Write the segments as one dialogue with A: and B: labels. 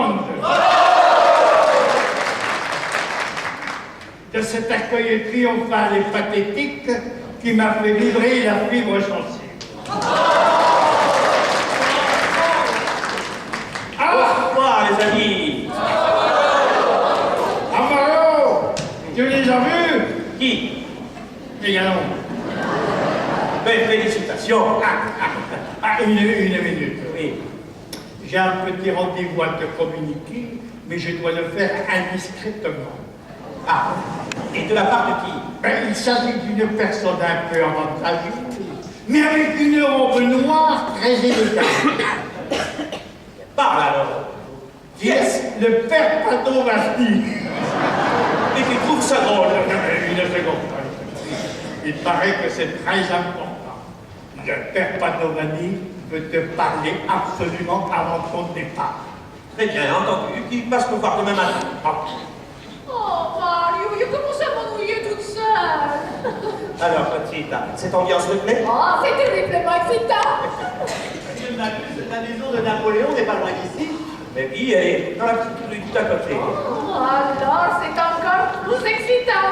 A: contente de cet accueil triomphal et pathétique qui m'a fait vibrer la fibre sensible.
B: Bonsoir, les amis.
A: Amaro, tu les as vus?
B: Qui?
A: Les galons.
B: Ben, félicitations.
A: Une minute.
B: Oui.
A: J'ai un petit rendez-vous à te communiquer, mais je dois le faire indiscrètement.
B: Ah, et de la part de qui?
A: Il s'agit d'une personne un peu avantageuse, mais avec une robe noire très élégante.
B: Parle alors. Qui est-ce?
A: Le père Padovani.
B: Et tu trouves ça drôle?
A: Une seconde. Il paraît que c'est très important. Le père Padovani veut te parler absolument avant ton départ.
B: Très bien, entendu. Qui passe nous voir demain matin?
C: Oh, Mario, je commence à m'ennuyer toute seule.
B: Alors, petite, cette ambiance te plaît?
C: Oh, c'est terriblement excitant.
D: La maison de Napoléon n'est pas loin d'ici.
B: Mais oui, elle est dans la petite rue tout à côté.
C: Oh, alors, c'est encore plus excitant.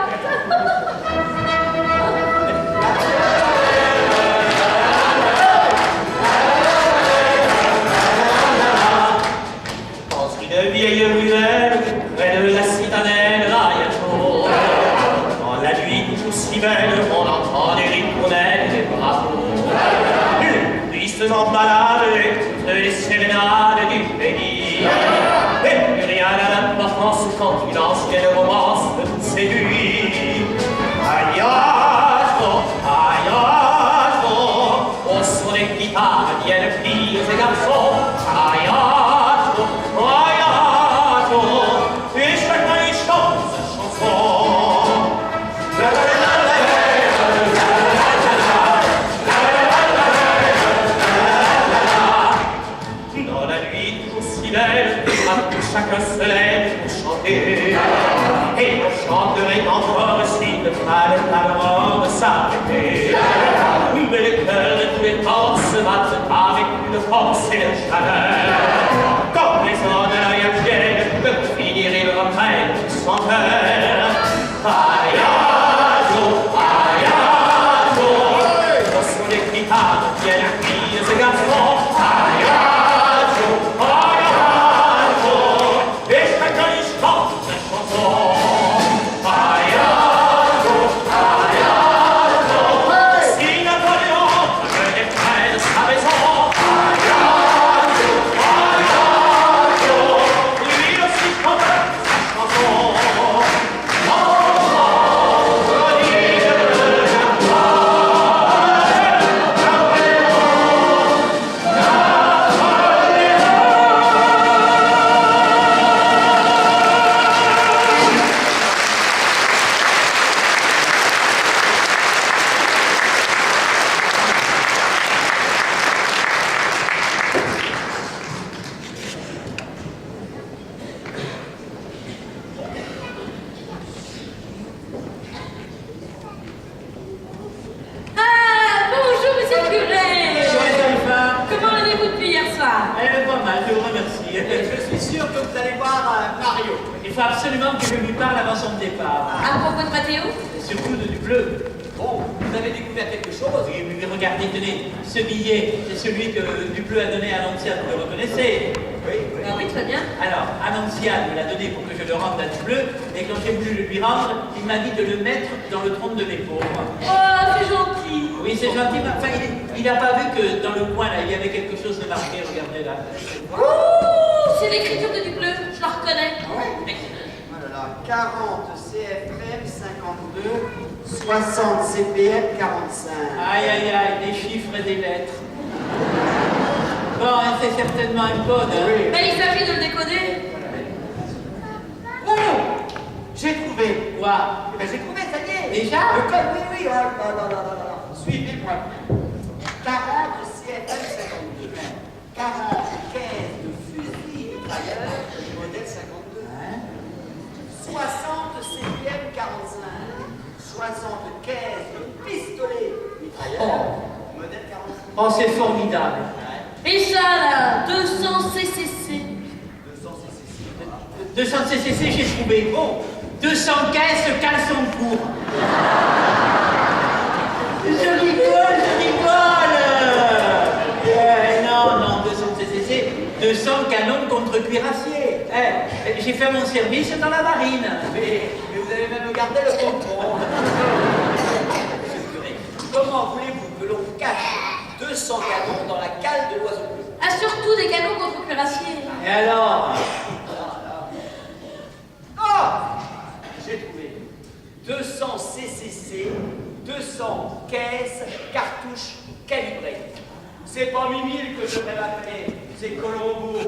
B: Dans une vieille ruelle, près de la citadelle d'Ariato, dans la nuit tout si belle, on entend des ritournelles et des bravos. Tristes en balade et toutes les sérénades du pays. Et plus rien n'a d'importance quand une ancienne romance me séduit. Ariato, Ariato, au son des guitares viennent filles et garçons. Ariato, Ariato, et chacun y chante sa chanson. La la la la la la. Dans la nuit toujours si belle, chacun se lève pour chanter. Et on chanterait encore s'il ne fallait pas l'aurore s'arrêter. Mais les cœurs de tous les temps se battent avec une force et une chaleur. Comme les ondes de la viennent, de finir ils reprennent sans cœur. Ariato, Ariato, au son des guitares viennent filles et garçons. Ariato, Ariato, et chacun y chante sa chanson. Ariato, Ariato, si Napoléon venait près de sa maison. Ariato, Ariato, lui aussi chantait sa chanson.
C: Ah, bonjour, monsieur le curé.
D: Bonjour les enfants.
C: Comment allez-vous depuis hier soir?
D: Pas mal, je vous remercie. Je suis sûr que vous allez voir Mario. Il faut absolument que je lui parle avant son départ.
C: À propos de Mathéo?
D: Et surtout du bleu. Bon, vous avez découvert quelque chose. Et regardez, tenez, ce billet, c'est celui que Dubleu a donné à Annonciade, vous le reconnaissez? Oui, oui.
C: Ah oui, très bien.
D: Alors, Annonciade me l'a donné pour que je le rende à Dubleu, et quand j'ai voulu le lui rendre, il m'a dit de le mettre dans le trône de mes pauvres.
C: Oh, c'est gentil.
D: Oui, c'est gentil, mais enfin, il n'a pas vu que dans le coin, là, il y avait quelque chose de marqué, regardez là.
C: Oh, c'est l'écriture de Dubleu, je la reconnais.
E: Voilà, 40 CFM 52, 60 CPM 45.
D: Aïe, aïe, aïe, des chiffres et des lettres. Bon, c'est certainement un code, hein.
E: Oui.
C: Mais il s'agit de le décoder.
E: Oh, j'ai trouvé.
D: Quoi?
E: Eh ben, j'ai trouvé, ça y est.
D: Déjà?
E: Le code, oui, oui. Oh là là là là là. Suivez-moi. 40 CFM 52. 40 caisses de fusil mitrailleur modèle 52. 60 CPM 45. 60 caisses de pistolet mitrailleur modèle 45.
D: Oh, c'est formidable.
C: Et ça, là, 200 CCC.
E: 200 CCC.
D: 200 CCC, j'ai trouvé. Bon, 200 caisses, caleçon de cours. Je rigole, je rigole. Non, 200 CCC, 200 canons contre cuirassier. J'ai fait mon service dans la marine. Mais vous avez même gardé le pompon.
E: Monsieur le curé, comment voulez-vous que l'on cache 200 canons dans la cale de l'oiseau bleu?
C: Ah, surtout des canons contre cuirassiers.
D: Et alors?
E: Ah, j'ai trouvé 200 CCC, 200 caisses, cartouches calibrées. C'est pas 1000 que je devrais m'appeler, c'est Colombo.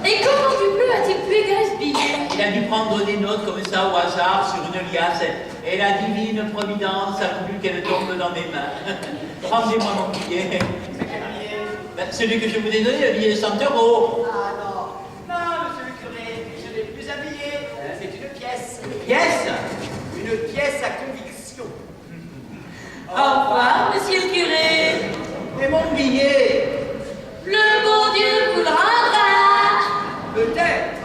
C: Et comment Dubleu a-t-il pu égarer ce billet?
D: Il a dû prendre des notes comme ça au hasard sur une liasse. Et la divine providence a voulu qu'elle tombe dans mes mains. Rendez-moi mon billet.
E: C'est quel billet?
D: Ben, celui que je vous ai donné, le billet de 100 €.
E: Ah non, monsieur le curé, je n'ai plus un billet, c'est une pièce.
D: Yes.
E: Une pièce à conviction.
C: Au revoir, monsieur le curé.
D: Et mon billet?
C: Le bon Dieu vous le rendra.
E: Peut-être.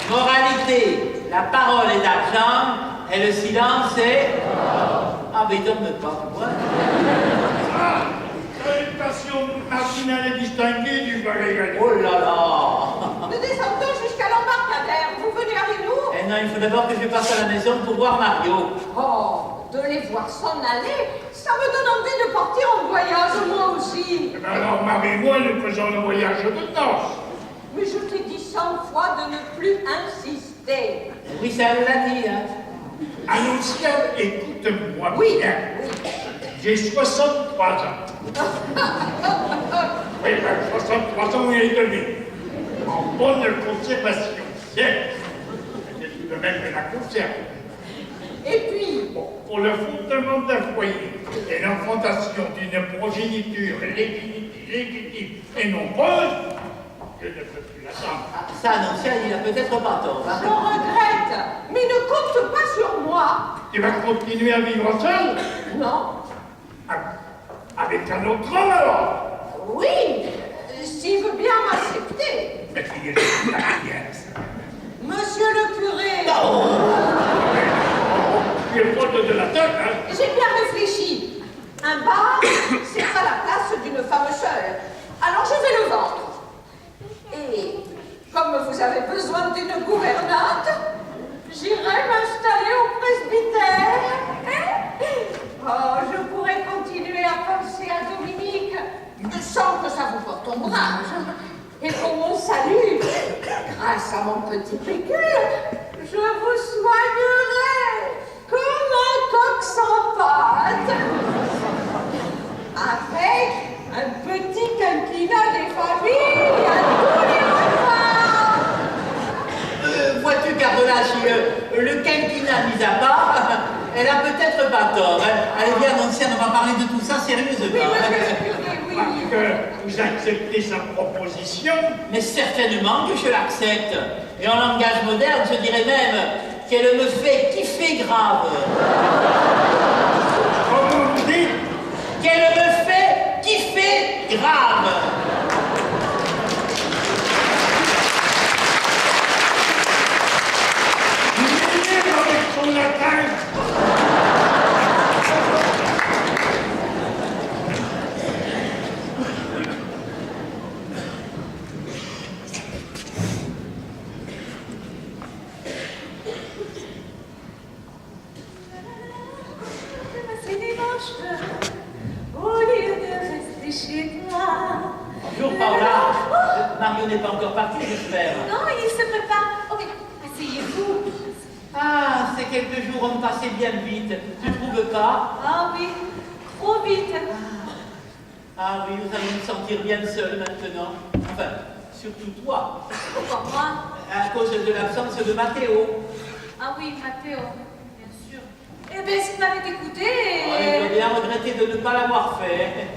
D: Moralité, la parole est d'argent et le silence est... Ah, mais donne pas, moi.
A: Salutation matinale et distinguée du valet.
D: Oh là là.
F: Nous descendons jusqu'à l'embarcadère. Vous venez avec nous?
D: Eh non, il faut d'abord que je passe à la maison pour voir Mario.
F: Oh, de les voir s'en aller, ça me donne envie de partir en voyage, moi aussi.
A: Eh ben alors, Marie-moi, nous faisons le voyage de noces.
F: Mais je t'ai dit 100 fois de ne plus insister.
D: Oui, ça elle l'a dit, hein.
A: Annonciade, écoute-moi
F: Oui,
A: bien. J'ai 63 ans. Oui, ben, 63 ans et demi. En bonne conservation. Bien. C'est tout de même que la conserve.
F: Et puis,
A: Bon, pour le fondement d'un foyer et l'enfantation d'une progéniture légitime et nombreuse, je ne peux plus l'attendre.
D: Ah, ça, Annonciade, il a peut-être pas tort,
F: je
D: hein.
F: regrette, mais ne compte pas sur moi.
A: Tu vas continuer à vivre seul?
F: Non?
A: Avec un autre homme alors?
F: Oui, s'il veut bien m'accepter.
A: Mais qui est la pièce?
F: Monsieur le curé,
A: Tu es folle de la tête, hein?
F: j'ai bien réfléchi. Un bar, c'est pas la place d'une femme seule. Alors je vais le vendre. Et comme vous avez besoin d'une gouvernante, j'irai m'installer au presbytère. Oh, je pourrais continuer à penser à Dominique sans que ça vous porte ombrage. Et pour mon salut, grâce à mon petit pécule, je vous soignerai comme un coq sans pattes. Avec un petit quinquina des familles à tous les repas.
D: Vois-tu, Cardolache, le quinquina mis à part, elle a peut-être pas tort, hein. Allez, viens, Annonciade, on va parler de tout ça sérieusement.
F: Oui,
D: hein.
F: monsieur le curé, oui.
A: Parce que vous acceptez sa proposition.
D: Mais certainement que je l'accepte. Et en langage moderne, je dirais même qu'elle me fait kiffer grave.
A: Comment vous dites?
D: Qu'elle me fait kiffer grave.
A: Il est avec son latin.
C: C'est dimanche, au lieu de rester chez toi.
D: Bonjour, Paola. Mario n'est pas encore parti, j'espère.
C: Non, il se prépare. Ok, asseyez-vous.
D: Ah, ces quelques jours ont passé bien vite. Tu trouves pas?
C: Ah oui, trop vite.
D: Ah oui, vous allez me sentir bien seul maintenant. Enfin, surtout toi,
C: Pourquoi moi?
D: à cause de l'absence de Matteo.
C: Ah oui, Mathéo, bien sûr. Eh bien, s'il m'avait écouté...
D: Il doit bien regretter de ne pas l'avoir fait.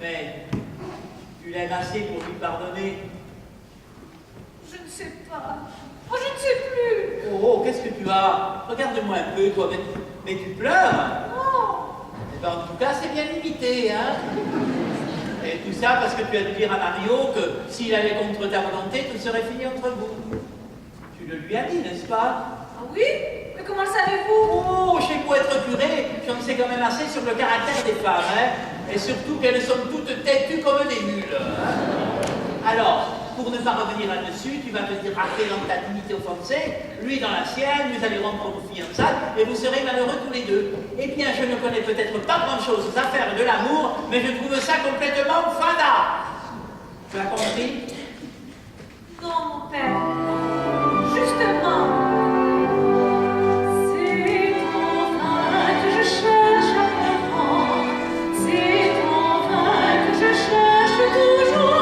D: Mais tu l'aimes assez pour lui pardonner.
C: Je ne sais pas. Oh, je ne sais plus.
D: Oh, qu'est-ce que tu as? Regarde-moi un peu, toi. Mais tu pleures?
C: Oh,
D: Ben, en tout cas, c'est bien limité, hein. Et tout ça parce que tu as dû dire à Mario que s'il allait contre ta volonté, tout serait fini entre vous. Tu le lui as dit, n'est-ce pas?
C: Ah oui? Mais comment le savez-vous?
D: Oh, chez vous être curé, j'en sais quand même assez sur le caractère des femmes, hein. Et surtout qu'elles sont toutes têtues comme des mules. Hein. Alors, pour ne pas revenir là-dessus, tu vas te rater dans ta dignité offensée, lui dans la sienne, vous allez rompre vos fiançailles et vous serez malheureux tous les deux. Eh bien, je ne connais peut-être pas grand-chose aux affaires de l'amour, mais je trouve ça complètement fada. Tu as compris?
C: Non, mon père. Justement. C'est enfin que je cherche à comprendre. C'est enfin que je cherche toujours.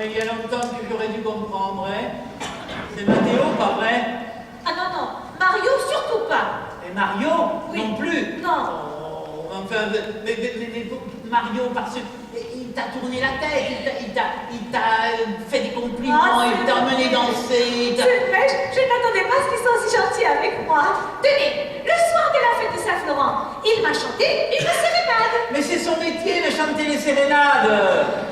D: Il y a longtemps que j'aurais dû comprendre, hein. C'est Mathéo, pas vrai?
C: Ah non, non. Mario, surtout pas.
D: Et Mario?
C: Oui.
D: Non plus?
C: Non.
D: Oh, enfin, mais Mario, parce qu'il t'a tourné la tête, il t'a fait des compliments,
C: Ah,
D: il t'a emmené danser.
C: C'est vrai, je n'attendais pas à ce qu'ils soient aussi gentils avec moi. Tenez, le soir de la fête de Saint-Florent, il m'a chanté une sérénade.
D: Mais c'est son métier de chanter les sérénades.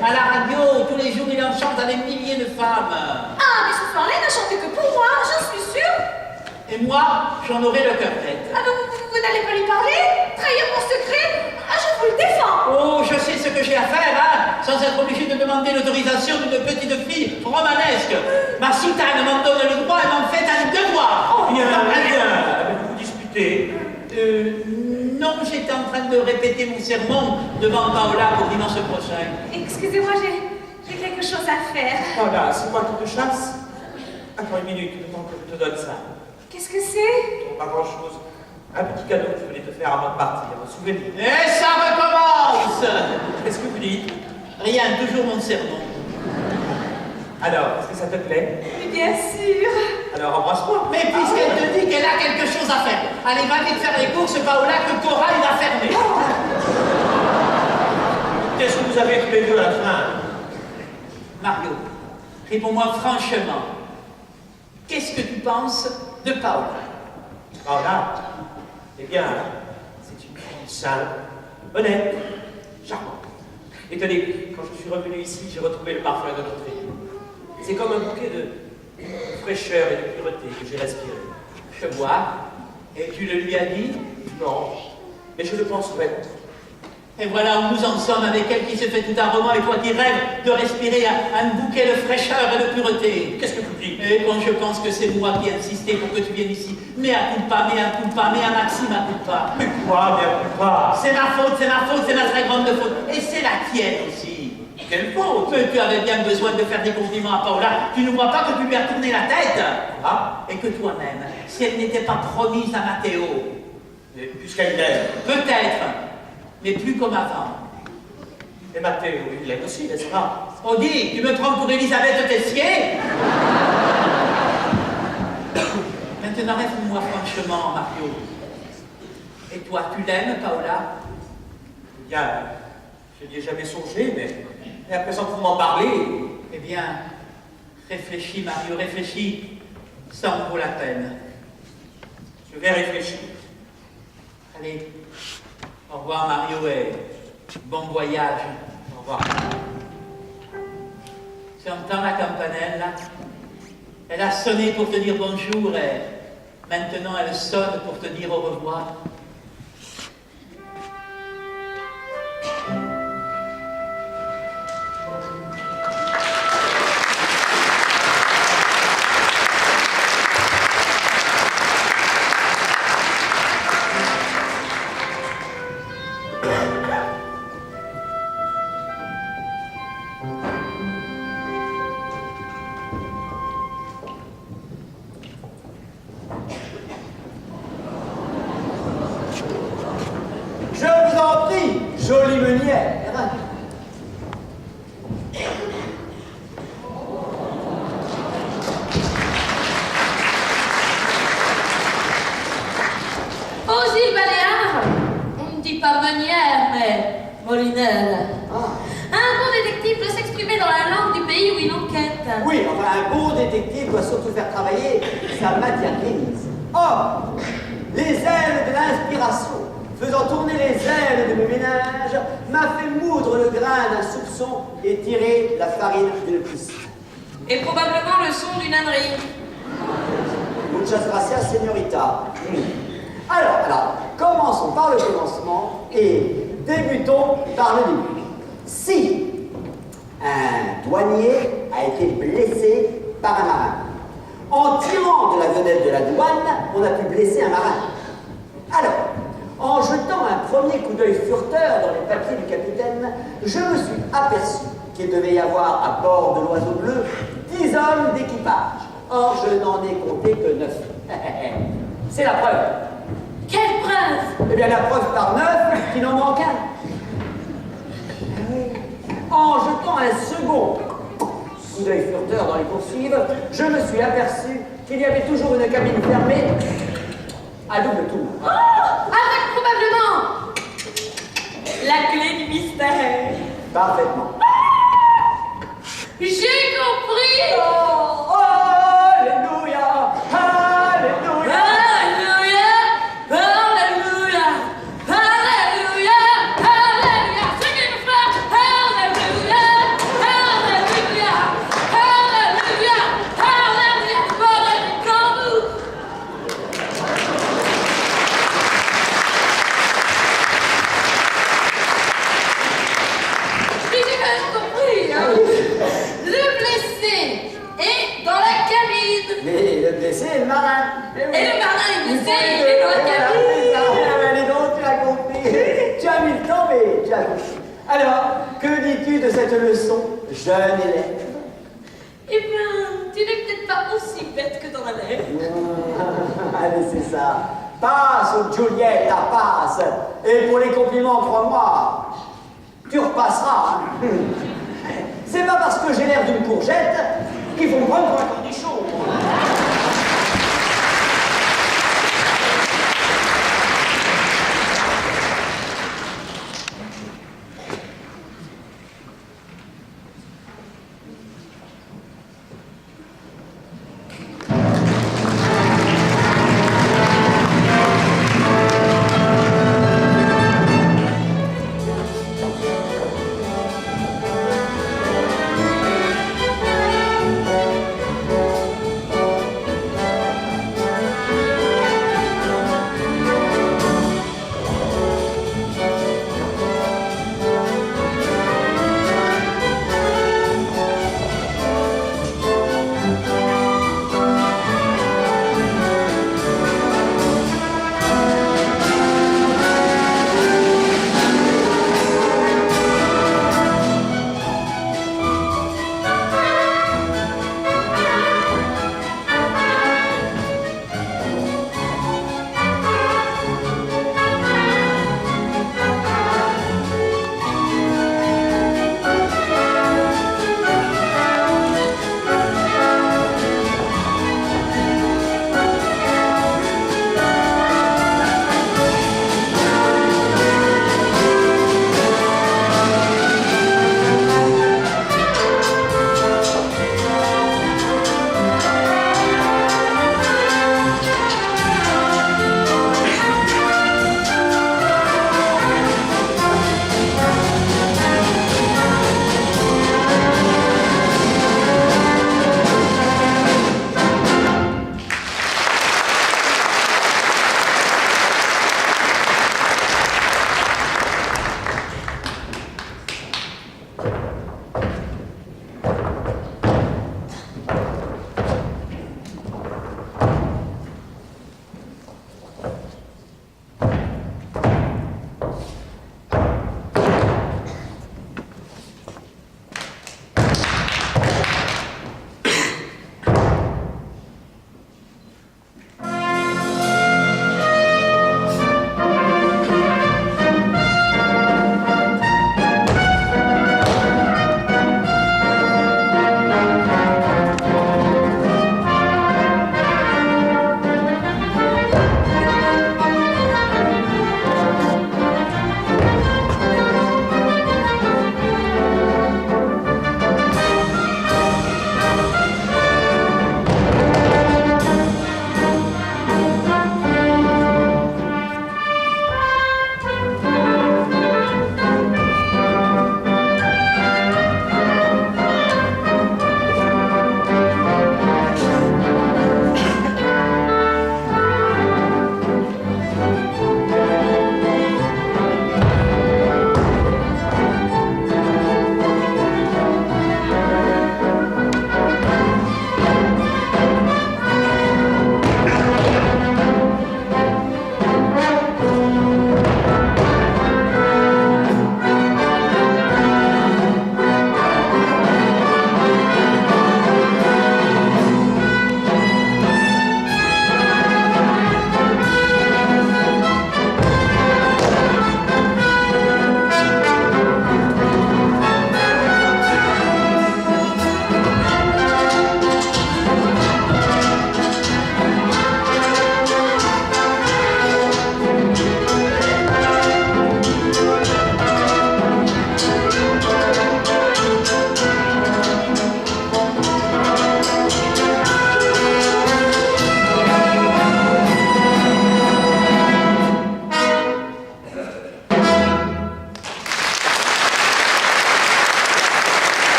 D: À la radio, tous les jours, il en chante à des milliers de femmes.
C: Ah, mais ce soir-là, il n'a chanté que pour moi, j'en suis sûre.
D: Et moi, j'en aurai le cœur net.
C: Ah, vous n'allez pas lui parler? Trahir mon secret? Ah, je vous le défends.
D: Oh, je sais ce que j'ai à faire, hein, sans être obligé de demander l'autorisation d'une petite fille romanesque. Ma soutane m'en donne le droit et m'en fait un devoir.
B: Bien, avez-vous disputé?
D: Non, j'étais en train de répéter mon sermon devant Paola pour dimanche prochain.
C: Excusez-moi, j'ai quelque chose à faire.
B: Voilà, c'est moi qui te chasse. Attends une minute, le temps que je te donne ça.
C: Qu'est-ce que c'est?
B: Oh, pas grand-chose. Un petit cadeau que je voulais te faire avant de partir, un souvenir.
D: Et ça recommence.
B: Qu'est-ce que vous dites?
D: Rien, toujours mon sermon.
B: Alors, est-ce que ça te plaît?
C: Mais bien sûr.
B: Alors, embrasse-moi.
D: Mais puisqu'elle te dit qu'elle a quelque chose à faire, allez, va vite faire les courses, Paola, que Cora, il va fermer.
B: Qu'est-ce que vous avez tous les deux à la fin?
D: Mario, réponds-moi franchement. Qu'est-ce que tu penses de Paola?
B: Paola, eh bien, c'est une fille simple, honnête, charmante. Et tenez, quand je suis revenu ici, j'ai retrouvé le parfum de notre vie. C'est comme un bouquet de fraîcheur et de pureté que j'ai respiré.
D: Je vois. Et tu le lui as dit?
B: Non, mais je le penserai.
D: Et voilà où nous en sommes avec elle qui se fait tout un roman et toi qui rêves de respirer un bouquet de fraîcheur et de pureté.
B: Qu'est-ce que tu dis?
D: Et quand je pense que c'est moi qui ai insisté pour que tu viennes ici, mais à culpa, mais à culpa, mais à Maxime à culpa.
B: Mais quoi, bien pas?
D: C'est ma faute, c'est ma très grande faute. Et c'est la tienne aussi.
B: Quelle faute?
D: Mais tu avais bien besoin de faire des compliments à Paola. Tu ne vois pas que tu lui as tourné la tête?
B: Ah?
D: Et que toi-même, si elle n'était pas promise à Matteo,
B: Puisqu'elle l'aime.
D: peut-être, mais plus comme avant.
B: Et Matteo, il l'aime aussi, n'est-ce pas?
D: Odie, tu me prends pour Elisabeth Tessier? Maintenant, réponds-moi franchement, Mario. Et toi, tu l'aimes, Paola?
B: Bien, je n'y ai jamais songé, mais à présent que vous m'en parlez...
D: Eh bien, réfléchis, Mario, réfléchis. Ça en vaut la peine.
B: Je vais réfléchir.
D: Allez, au revoir, Mario, et bon voyage.
B: Au revoir.
D: Tu entends la campanelle, là? Elle a sonné pour te dire bonjour, et maintenant elle sonne pour te dire au revoir.
E: Je vous en prie, jolie meunière.
C: Aux îles Baléares, on ne dit pas meunière, mais molinelle. Un bon détective doit s'exprimer dans la langue du pays où il enquête.
E: Oui, enfin, un bon détective doit surtout faire travailler sa matière grise. Or, les ailes de l'inspiration, faisant tourner les ailes de mes ménages, m'a fait moudre le grain d'un soupçon et tirer la farine d'une piste.
C: Et probablement le son d'une ânerie.
E: Muchas gracias, señorita. Alors, commençons par le commencement et débutons par le début. Si un douanier a été blessé par un marin, en tirant de la vedette de la douane, on a pu blesser un marin. Alors, en jetant un premier coup d'œil furteur dans les papiers du capitaine, je me suis aperçu qu'il devait y avoir à bord de l'Oiseau Bleu 10 hommes d'équipage. Or, je n'en ai compté que 9. C'est la preuve.
C: Quelle preuve?
E: Eh bien, la preuve par 9 qu'il en manque un. En jetant un second coup d'œil furteur dans les coursives, je me suis aperçu qu'il y avait toujours une cabine fermée à double tour.
C: Oh, avec probablement la clé du mystère.
E: Parfaitement.
C: J'ai compris.
E: Oh, alléluia, alléluia.
C: Alléluia, alléluia, alléluia, alléluia. C'est une fois. Alléluia, alléluia, alléluia, alléluia. Pareil comme vous. J'ai quand même compris, hein. Le blessé est dans la cabine.
E: Mais le blessé est le marin.
C: Et le marin est blessé, il est dans la cabine.
E: Allez donc, tu as compris. Tu as mis le temps, mais tu as compris. Alors, que dis-tu de cette leçon, jeune élève?
C: Eh bien, tu n'es peut-être pas aussi bête que dans la l'air.
E: Allez, c'est ça. Passe, Juliette, passe. Et pour les compliments, crois-moi, tu repasseras. Hein. C'est pas parce que j'ai l'air d'une courgette qu'il faut me prendre pour un cornichon.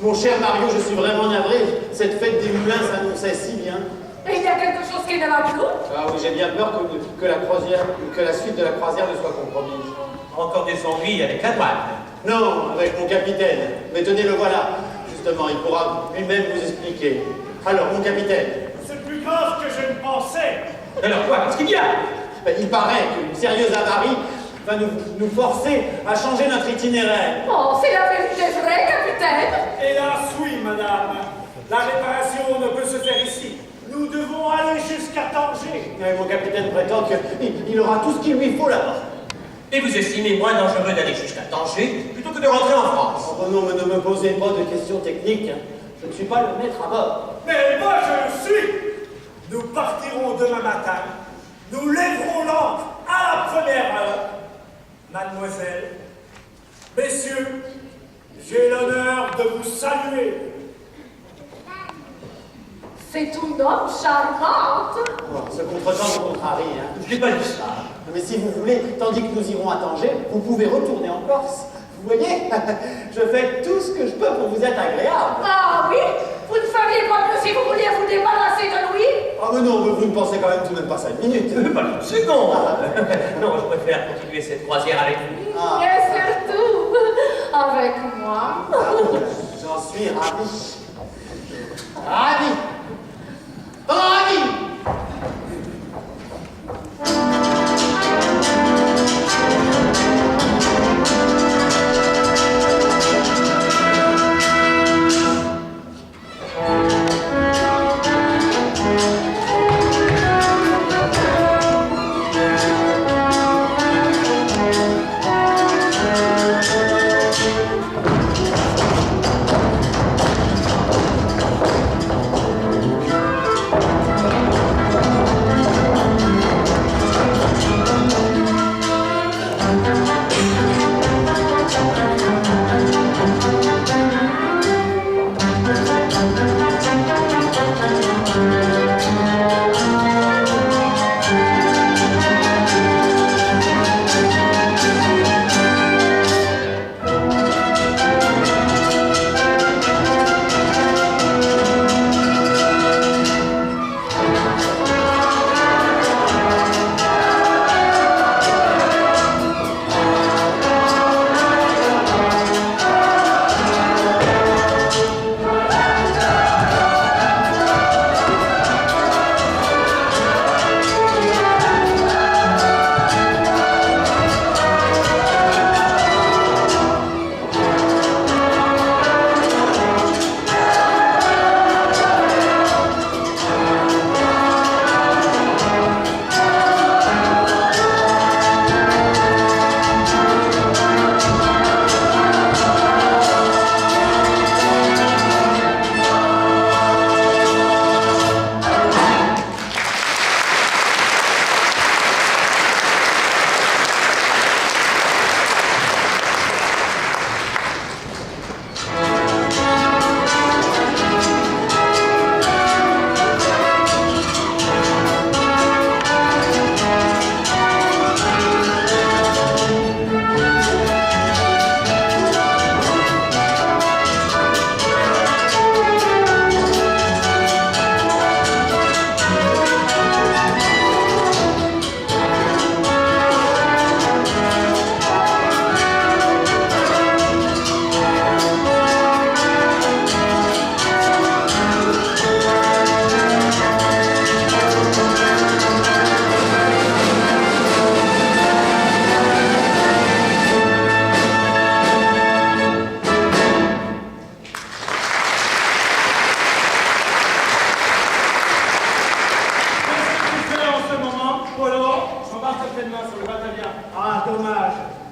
G: Mon cher Mario, je suis vraiment navré. Cette fête des moulins s'annonçait si bien.
F: Et il y a quelque chose qui ne va plus?
G: Ah oui, j'ai bien peur que la suite de la croisière ne soit compromise.
B: Encore des ennuis avec la douane.
G: Non, avec mon capitaine. Mais tenez, le voilà. Justement, il pourra lui-même vous expliquer. Alors, mon capitaine.
A: C'est plus grave que je ne pensais.
B: Alors quoi? Qu'est-ce qu'il y a?
G: Ben, il paraît qu'une sérieuse avarie va nous forcer à changer notre itinéraire.
F: Oh, c'est la vérité vraie, capitaine.
A: Hélas, oui, madame. La réparation ne peut se faire ici. Nous devons aller jusqu'à Tanger.
G: Mon capitaine prétend qu'il aura tout ce qu'il lui faut là-bas.
B: Et vous estimez moins dangereux d'aller jusqu'à Tanger plutôt que de rentrer en France?
G: Oh non, mais ne me posez pas de questions techniques. Je ne suis pas le maître à bord.
A: Mais moi, je le suis. Nous partirons demain matin. Nous lèverons l'ancre à la première heure. Mademoiselle, messieurs, j'ai l'honneur de vous saluer.
F: C'est une homme charmante.
G: Oh, ce contretemps vous contrarie, hein.
B: Je n'ai pas dit ça.
G: Mais si vous voulez, tandis que nous irons à Tanger, vous pouvez retourner en Corse. Vous voyez, je fais tout ce que je peux pour vous être agréable.
F: Ah oui? Vous ne saviez pas que si vous vouliez vous débarrasser de lui?
G: Ah mais non, mais vous ne pensez quand même tout de même pas 5 minutes.
B: Pas une seconde. Non, je préfère continuer cette croisière avec vous.
G: Ah.
F: Et surtout, avec moi.
G: J'en suis ravi. Ravi. Ravi.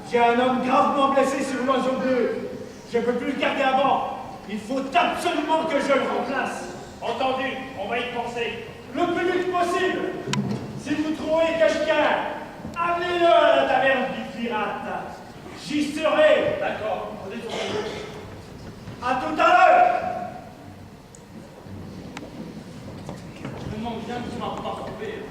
A: J'ai un homme gravement blessé sur l'oiseau bleu. Je ne peux plus le garder à bord. Il faut absolument que je le remplace. Entendu, on va y penser. Le plus vite possible. Si vous trouvez quelqu'un, amenez-le à la taverne du pirate. J'y serai. D'accord. À tout à l'heure. Je me demande bien que tu m'as pas trompé.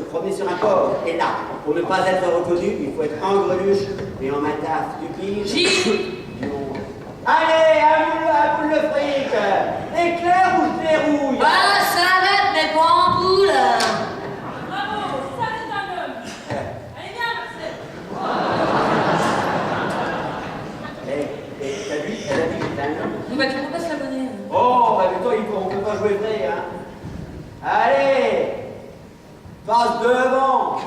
G: promener sur un port. Et là, pour ne pas être reconnu, il faut être en greluche et en mataf. Tu piges? Allez, à boule le fric! Éclair ou je dérouille?
C: Ah, ça va, mais pas en boule.
H: Bravo, ça c'est un homme. Allez, viens, Marcel.
G: T'as vu? Elle a dit que c'était un homme.
C: Bah, tu peux pas se l'abonner.
G: Oh, bah mais toi, on peut pas jouer vrai, hein. Allez! Passe devant!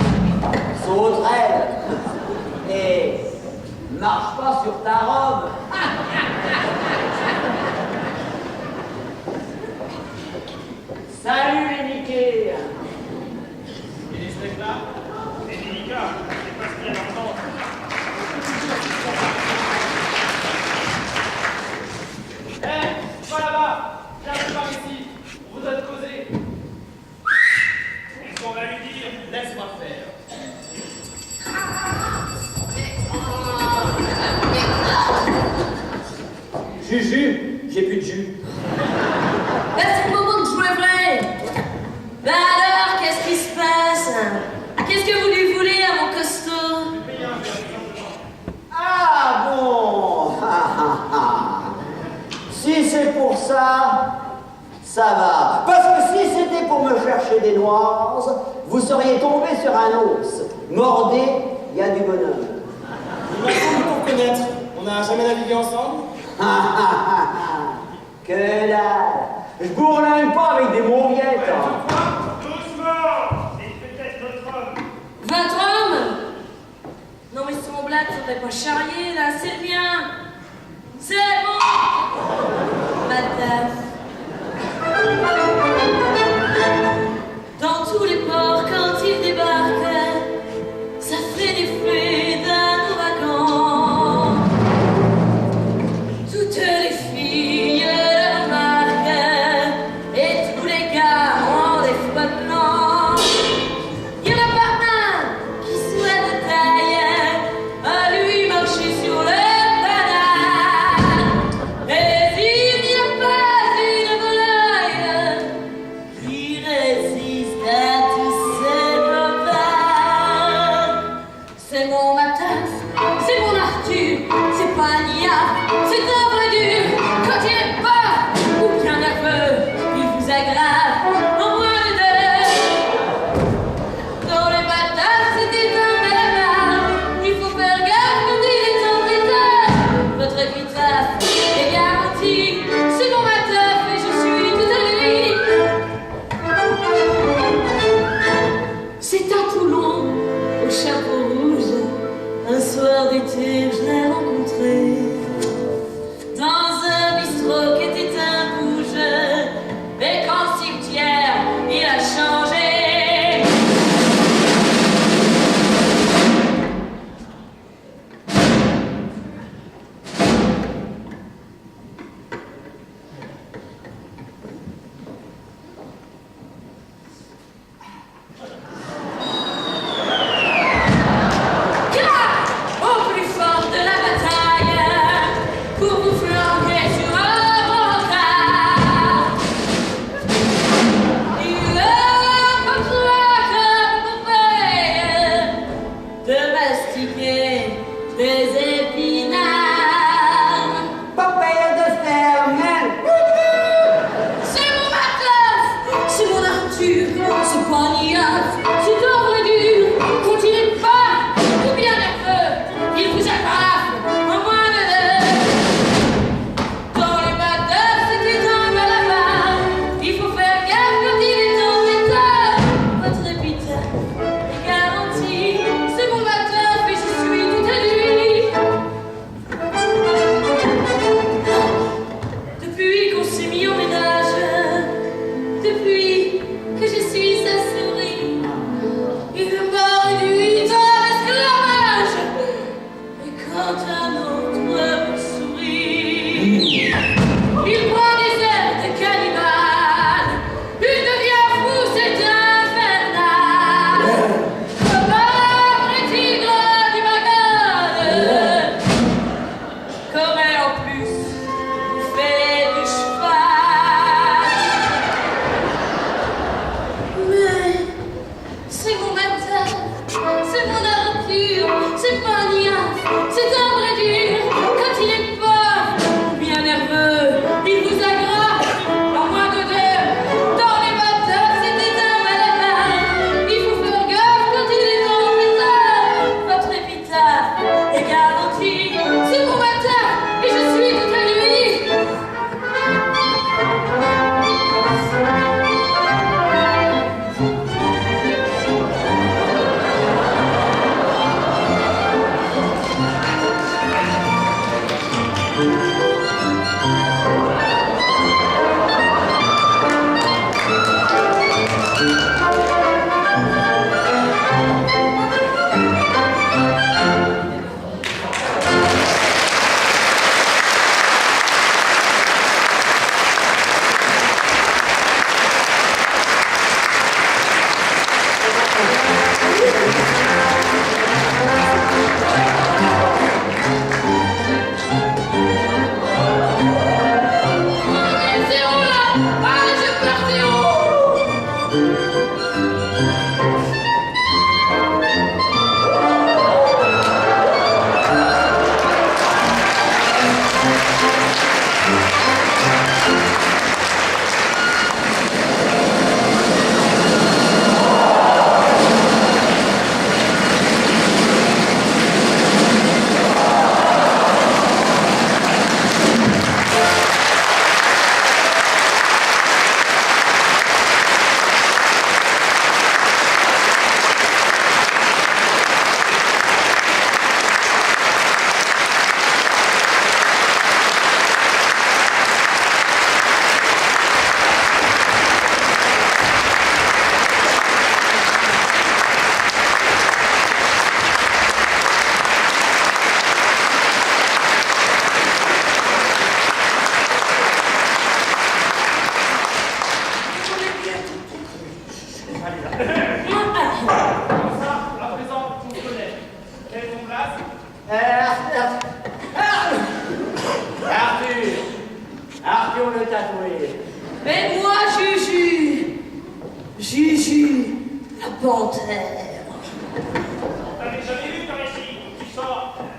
G: Sauterelle! Et marche pas sur ta robe! Salut les Mickey!
A: Et les steaks là? Les Mika, c'est pas ce qu'il y a dans le ventre.
E: Hé, toi là-bas, viens par ici, on vous donne causer.
A: Qu'est-ce qu'on va lui dire?
E: Laisse-moi faire.
G: Juju, j'ai plus de jus.
C: Bah, c'est le moment de jouer vrai. Bah alors, qu'est-ce qui se passe? Qu'est-ce que vous lui voulez à mon costaud?
G: Ah bon! Si c'est pour ça, ça va. Parce que si c'était pour me chercher des noises, vous seriez tombé sur un os. Mordez, il y a du bonheur.
I: Il m'a fallu pour connaître. On n'a jamais navigué ensemble.
G: Que dalle! Je bourlingue pas avec des mauviettes.
A: Doucement! C'est peut-être notre homme.
C: Votre homme? Non mais sans blague, faudrait pas charrier là, c'est le mien. C'est bon. Madame. Dans tous les ports, quand il débarque, ça fait l'effet d'un ouragan. Toutes les filles le remarquent et tous les gars ont des fois blancs. Il y en a pas un qui soit de taille à lui marcher sur le banal. Mais il n'y a pas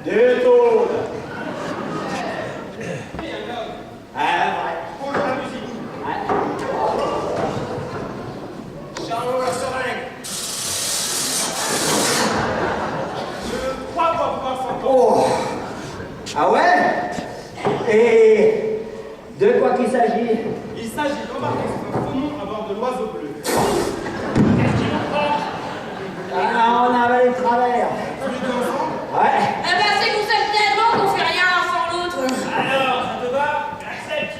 G: 2 tôles. Ouais.
A: Bonjour la musique. Charlot la seringue. Je crois pas pouvoir s'entendre.
G: Oh. Ah ouais? Et de quoi qu'il s'agit?
A: Il s'agit d'embarquer sur un faux nom à bord de l'Oiseau Bleu.
G: Ah, on a avalé le travers. Ouais.
C: Eh ben, c'est qu'on s'aime tellement qu'on fait rien l'un sans l'autre.
A: Alors, ça te va? J'accepte.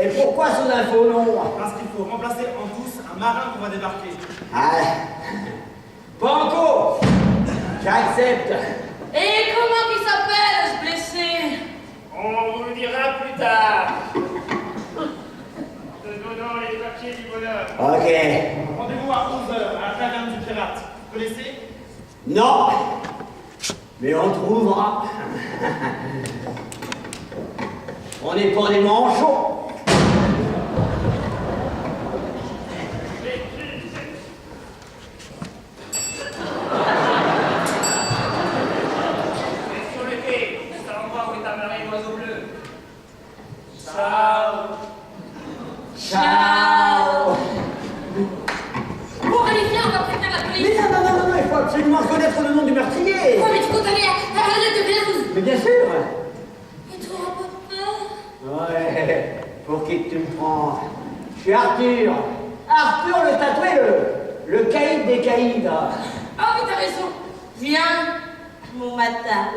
G: Et pourquoi sous un faux nom?
A: Parce qu'il faut remplacer en douce un marin qu'on va débarquer.
G: Ah. Banco. J'accepte.
C: Et comment qu'il s'appelle, ce blessé?
A: On vous le dira plus tard. Te donnant les papiers du bonheur.
G: Ok.
A: Rendez-vous à 11h à la taverne du pirate. Vous connaissez?
G: Non. Mais on trouvera. On n'est pas des manchots.
E: Sur le quai, c'est l'endroit où est amarré l'oiseau bleu. Ciao.
G: Ciao.
C: Bon, allez, viens, on va prévenir la police.
G: Mais non, il faut absolument connaître le nom du meurtrier.
C: Ouais, mais tu comptes aller à la de Vélouse.
G: Mais bien sûr.
C: Et toi, papa?
G: Ouais. Pour qui que tu me prends? Je suis Arthur. Arthur le tatoué, le caïd des caïds.
C: Ah oui, t'as raison. Viens, mon matin.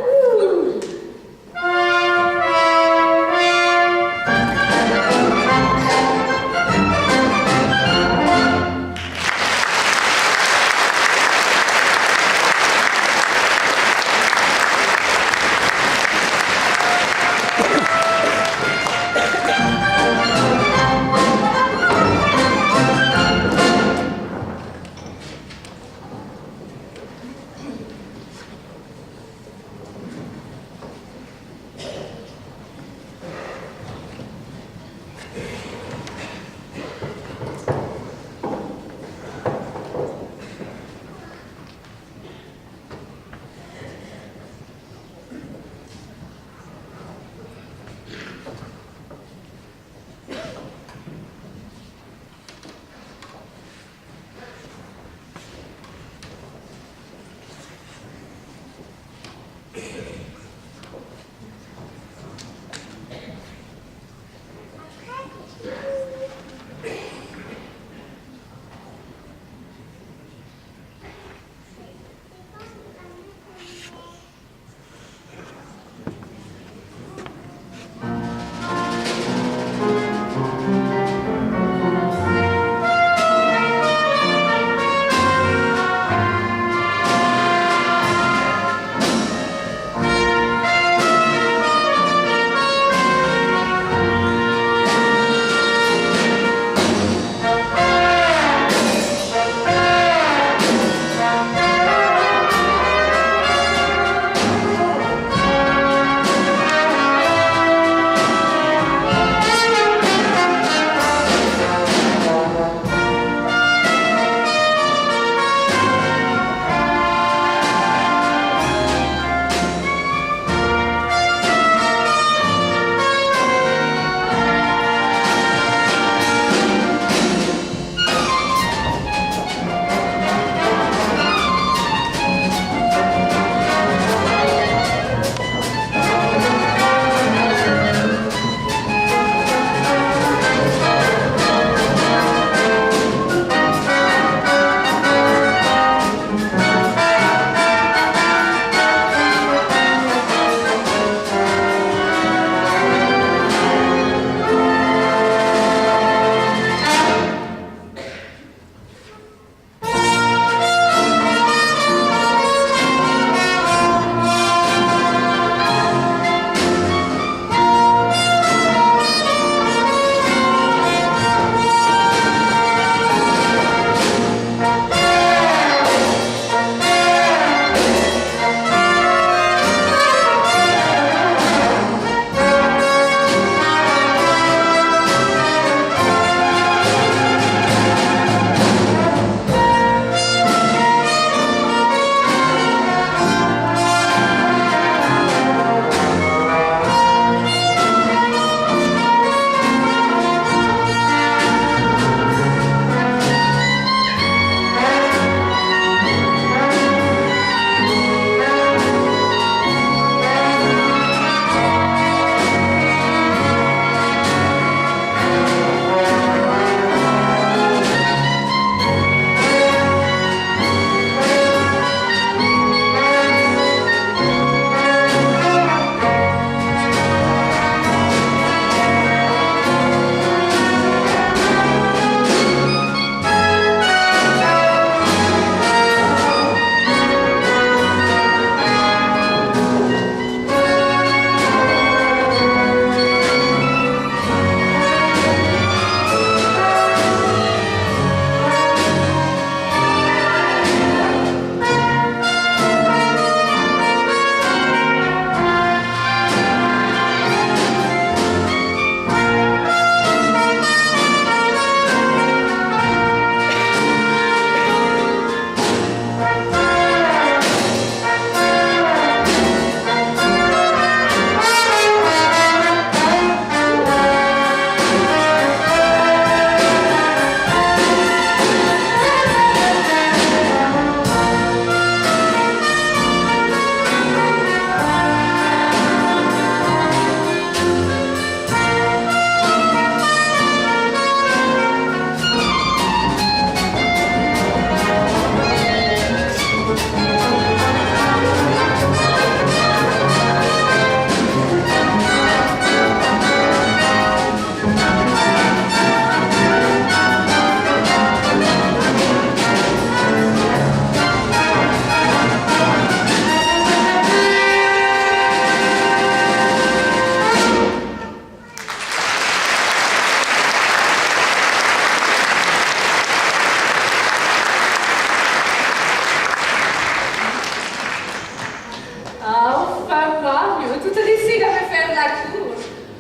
F: vous décidez de me faire la cour.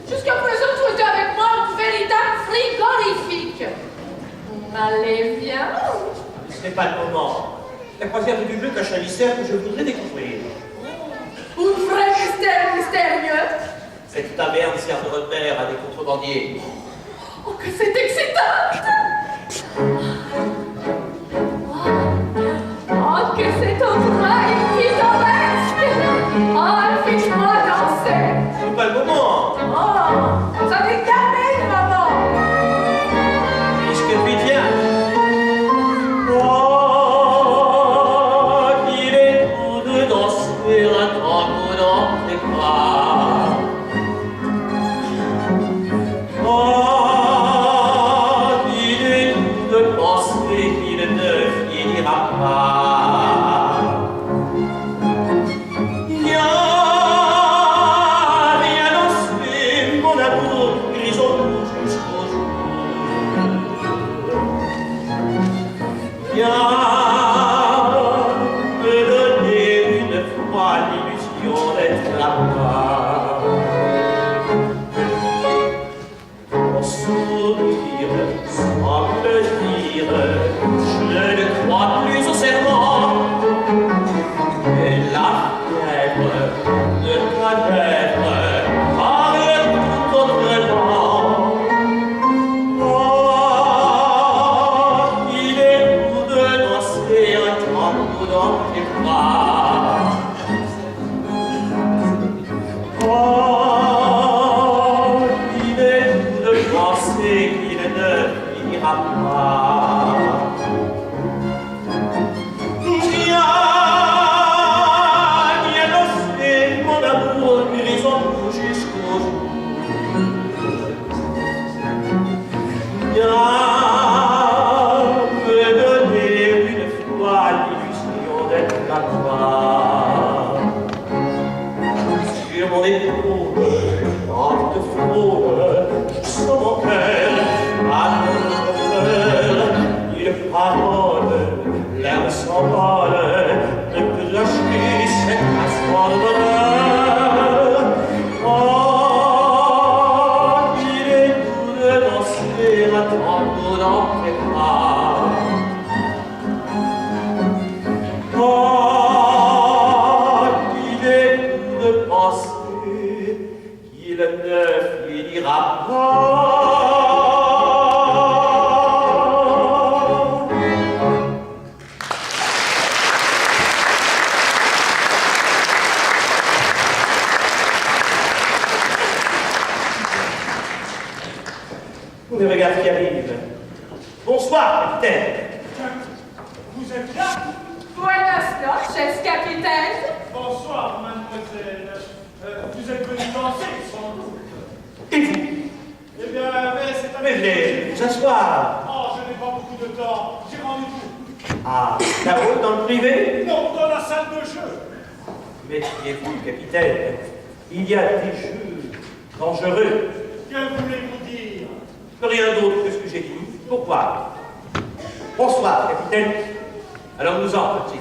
F: Jusqu'à présent, tu étais avec moi une véritable frigorifique. Allez, viens.
B: Ce n'est pas le moment. La croisière du bleu cache un mystère que je voudrais découvrir.
F: Un vrai mystère mystérieux.
B: Cette taverne sert de repère à des contrebandiers.
F: Oh, que c'est excitant! Oh, que c'est endroit est pittoresque! Oh, fais-moi danser!
B: Ce n'est pas le moment.
F: Oh, ça m'est calmé, maman!
B: Puisque tu viens. Oh, il est doux de danser un tango dans tes bras. Oh, il est doux de penser qu'il ne finira pas. Il n'y a rien dansé, mon amour, grisons jusqu'au jour. Viens me donner une fois l'illusion d'être là-bas. Ton sourire semble dire je ne crois plus au serment. Et la fièvre de ta lèvre parle tout autrement. Oh, il est doux de danser un tango dans tes bras. Oh, il est doux de penser qu'il ne finira pas. Viens danser, mon amour, grisons-nous jusqu'au jour. Viens me donner une fois l'illusion d'être à toi. Sur mon épaule, quand tu te frôles, je sens mon cœur à ton cœur. Une parole, l'air s'envole, ne peut lâcher cet instant de bonheur. Oh, il est doux de danser un tango dans tes bras. Oh, il est doux de penser qu'il ne finira pas. Me regarde qui arrive. Bonsoir, capitaine.
A: Vous êtes là?
F: Buenas noches, capitaine.
A: Bonsoir, mademoiselle. Vous êtes venu danser, sans doute.
B: Et vous?
A: Eh bien, mais c'est un...
B: Mais venez vous asseoir.
A: Oh, je n'ai pas beaucoup de temps. J'ai rendez-vous.
B: Ah, là-haut, dans le privé?
A: Non, dans la salle de jeu.
B: Méfiez-vous, capitaine. Il y a des jeux dangereux.
A: Que voulez-vous dire?
B: Rien d'autre que ce que j'ai dit. Pourquoi? Bonsoir, capitaine. Alors nous en, petit.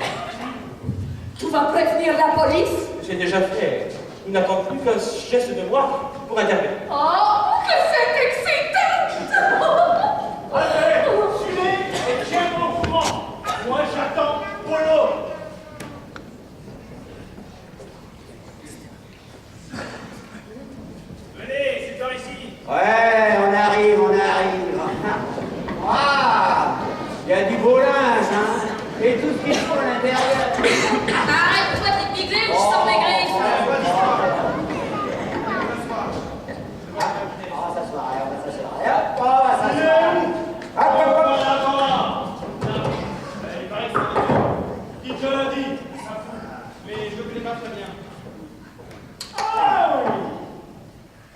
F: Tu vas prévenir la police?
B: J'ai déjà fait. Nous n'attendons plus qu'un geste de moi pour intervenir.
F: Oh, que c'est excitant!
A: Allez, suivez et tiens mon mouvement. Moi, j'attends Polo. Venez, c'est par ici.
G: Ouais, on arrive, on arrive. Ah, il y a du beau linge, hein. Et tout ce qu'il faut à l'intérieur.
C: Arrête-toi de t'épigler ou je sors les griffes.
G: On va s'asseoir, on va s'asseoir. Hop, on va s'asseoir. Hop, hop, hop.
A: Il paraît que c'est qui te l'a dit? Ça fout. Mais je ne connais pas très bien. Ah oui.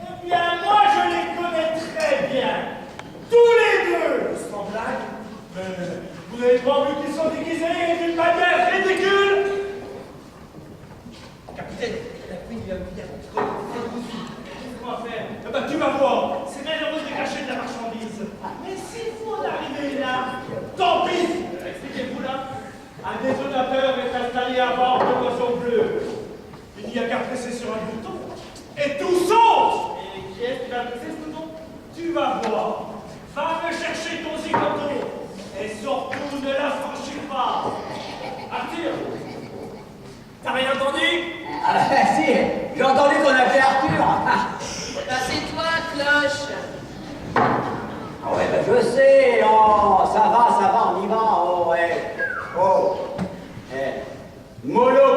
A: Eh bien, moi, je les connais très bien. Tous les deux. Sans blague. Vous n'avez pas vu qu'ils sont déguisés d'une manière ridicule?
E: Capitaine, la pluie vient de dire
A: Quoi faire? Eh ben, tu vas voir. C'est malheureux de cacher de la marchandise. Mais si vous en arrivez là, tant pis. Expliquez-vous là. Un détonateur est installé à bord de l'oiseau bleu. Il n'y a qu'à presser sur un bouton
G: Si, j'ai entendu qu'on appelait Arthur.
C: Bah, c'est toi, Cloche.
G: Ah ouais, ben je sais, oh, ça va, on y va, oh, ouais. Oh, mollo,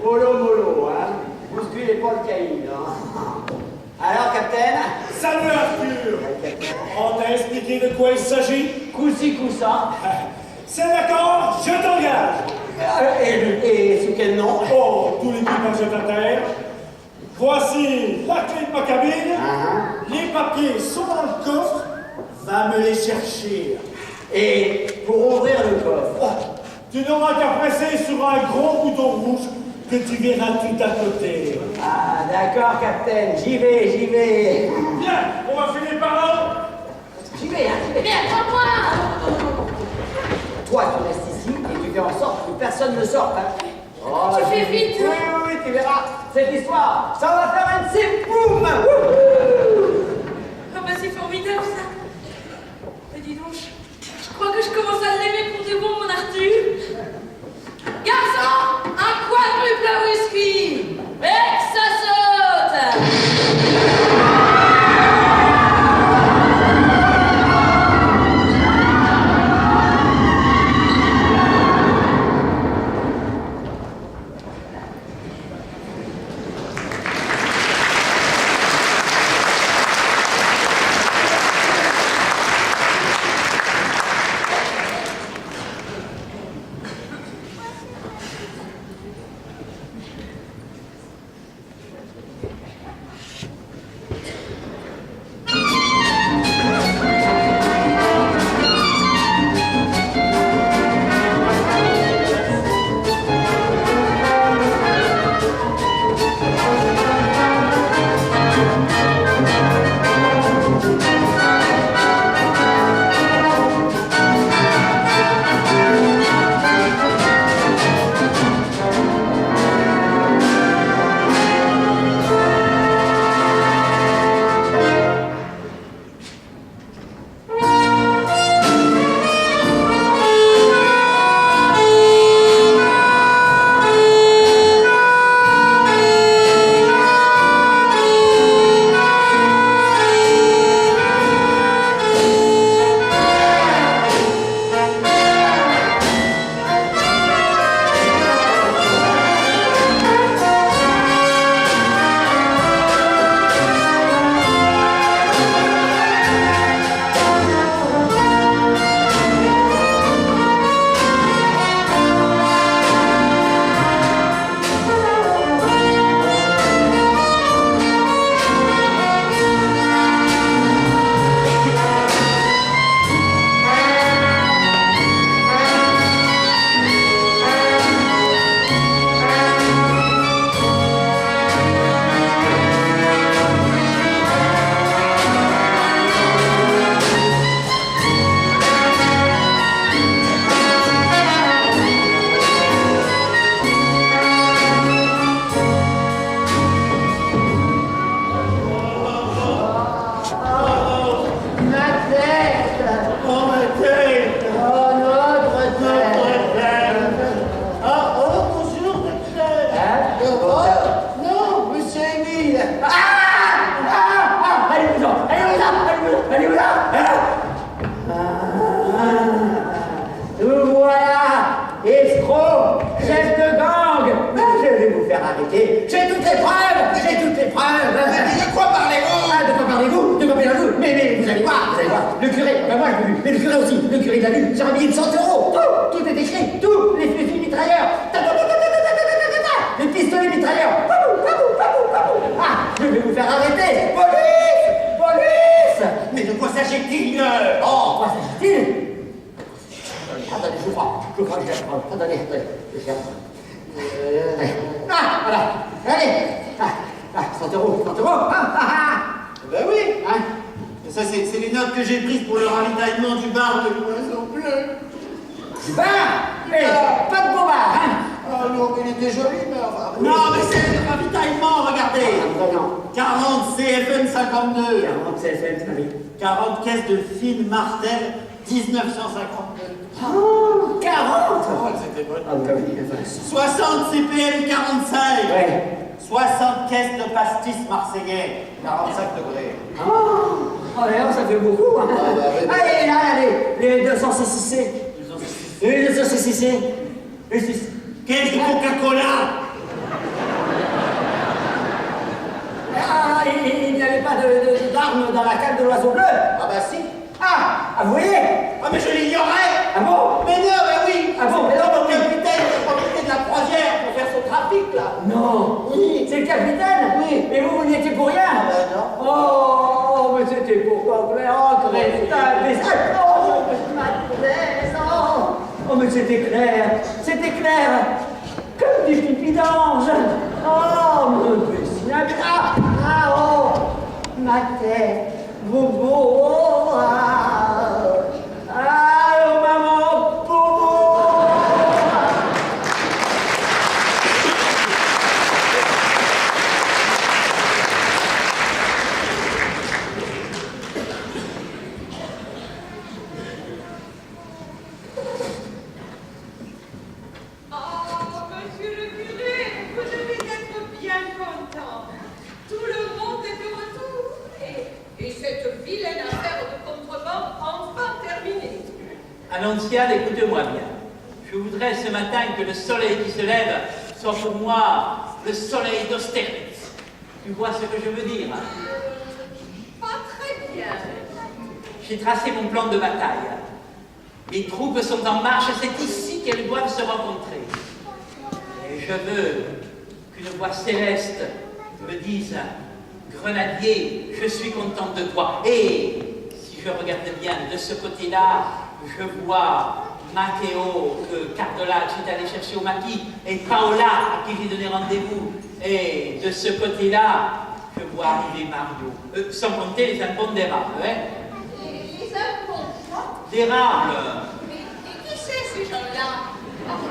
G: polo, hein. Bousculez pas le caïd, hein. Alors, capitaine?
A: Salut Arthur. On t'a expliqué de quoi il s'agit?
G: Coup-ci, coup-ça.
A: C'est d'accord, je t'engage.
G: Et sous quel nom?
A: Oh, tout l'équipage est à terre. Voici la clé de ma cabine. Les papiers sont dans le coffre. Va me les chercher.
G: Et pour ouvrir le coffre?
A: Oh, tu n'auras qu'à presser sur un gros bouton rouge que tu verras tout à côté.
G: Ah, d'accord, capitaine, j'y vais.
A: Bien, on va finir par là.
G: J'y vais.
C: Mais attends-moi.
G: Toi, tu restes ici et tu fais en sorte que personne ne sorte, hein. Oh,
C: Tu fais vite.
G: Oui, tu verras. Cette histoire, ça va faire un de ces boum.
C: Ah bah c'est formidable ça. Mais dis donc, je crois que je commence à l'aimer pour du bon, mon Arthur. Garçon, un quadruple à whisky. Et que ça saute.
G: arrêter. J'ai toutes les preuves.
I: De quoi parlez-vous?
G: Ah, de quoi parlez-vous? De quoi parlez-vous? Mais vous allez voir. Le curé, ben moi je l'ai vu. Mais le curé aussi. Le curé l'a vu. Sur un billet de 100 €. Tout est écrit. Tout. Les fusils mitrailleurs. Les pistolets mitrailleurs. Ah, je vais vous faire arrêter. Police!
I: Mais de quoi s'agit-il?
G: Oh, quoi s'agit-il? Attendez, je crois, je cherche. Attendez, je cherche. Ah, voilà. Allez. 100 €.
I: Ben oui.
G: Hein?
I: Ça, c'est les notes que j'ai prises pour le ravitaillement du bar de l'Oiseau Bleu.
G: Du bar? Mais pas de beau bar, hein?
I: Ah non, mais il était joli, mais enfin... Non, mais c'est le ravitaillement, regardez. 40 CFM 52.
G: 40 CFM, c'est pas vite.
I: 40 caisses de fine Martel 1952.
G: Oh, 40.
I: Oh, c'était bon.
G: Ah oui, enfin,
I: 60 CPM 45.
G: ouais.
I: 60 caisses de pastis marseillais. 45 degrés.
G: Oh, ouais, ça fait beaucoup. Hein.
I: Ah, bah, ouais, bah.
G: Allez, là, les 200 CCC. Les 200 CCC.
I: Caisse de Coca-Cola.
G: Ah, il n'y avait pas d'armes dans la cale de l'oiseau bleu.
I: Ah bah si.
G: Ah, vous voyez?
I: Ah mais je l'ignorais.
G: Ah bon?
I: Mais non, mais oui.
G: Ah bon, mais
I: non,
G: non,
I: mon capitaine il a profité de la croisière pour faire son trafic là.
G: Non.
I: Oui.
G: C'est le capitaine?
I: Oui.
G: Mais vous n'y étiez pour rien?
I: Ah bah non.
G: Oh, mais c'était pour pas clair. Oh, Crétin, mais ça, oh, ma plaise, oh. Oh, mais c'était clair. C'était clair. Comme du pipi d'ange. Oh, mon petit. Oh, ma tête. Bobo. Oh, oh, maman. Bobo.
J: Oh, monsieur le curé, vous devez être bien content. Tout le monde est de retour. Et cette vilaine affaire de contrebande enfin terminée.
D: Annonciade, écoutez-moi bien. Je voudrais ce matin que le soleil qui se lève soit pour moi le soleil d'Austerlitz. Tu vois ce que je veux dire?
J: Pas très bien.
D: J'ai tracé mon plan de bataille. Les troupes sont en marche, c'est ici qu'elles doivent se rencontrer. Et je veux qu'une voix céleste me dise: Grenadier, je suis contente de toi. Et si je regarde bien de ce côté-là, je vois Matteo, que Cardolacci est allé chercher au maquis, et Paola, à qui j'ai donné rendez-vous. Et de ce côté-là, je vois arriver Mario. Sans compter les impondérables, hein?
J: Les impôts, quoi?
D: D'érables.
J: Mais qui c'est ces gens-là?